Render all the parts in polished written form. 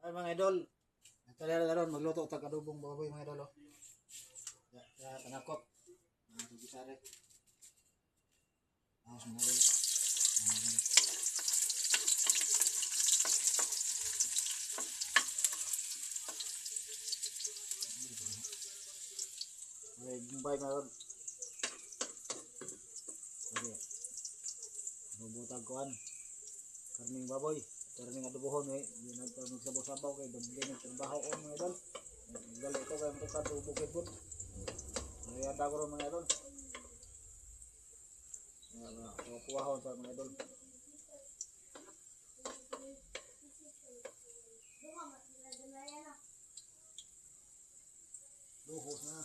Ay mga idol, daron magluto tag adobong baboy mga idol. Oh. Ya, tanakot. Mga tugisare. Ayos mga idol. Ay, gumbay mga idol. Okay. Bubutag kuan. Karning baboy. Karning adobohon eh. Di nagtamig sabaw-sabaw kay dambli ng trabaho ko mga idol. Gal ito kay matukad o bukid po. Ay, anda ko rin mga idol. Kuwahon sa mga idol. Buhos na.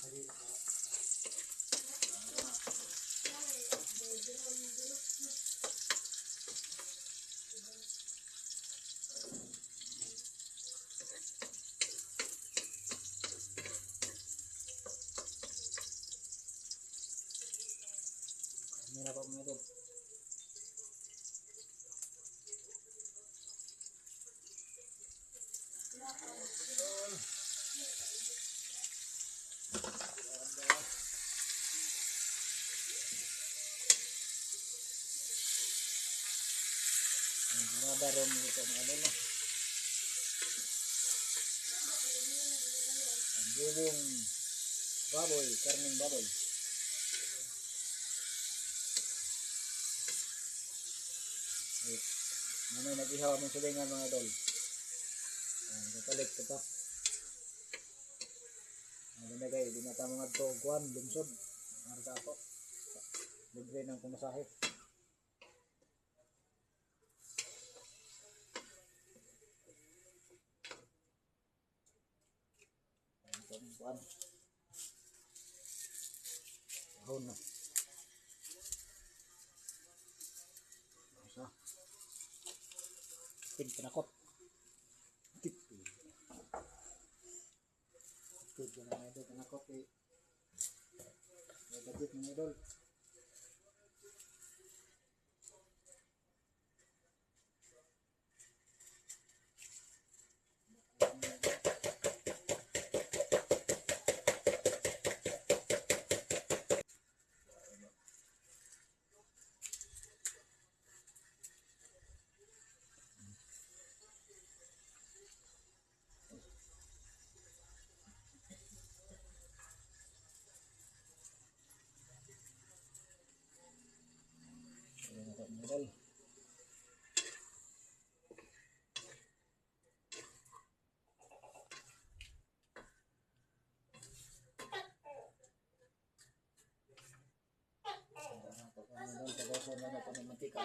Ini na po mga idol. Marada ron ito mga idol. Adobong baboy, karning baboy. Mamay nag-ihaw aming sulingan mga idol. Kapalit ko pa. Maganda kayo, di na tamo nga ito kuhan, lungsod. Marga ako. Libre ng pumasahe. Itong kuhan. Ahon na. Masa. Pinakot. Good ka na mga idol, pinakot eh. May gadget mga idol. Ayan ako mga idol. Tagasan na ito ng mantika.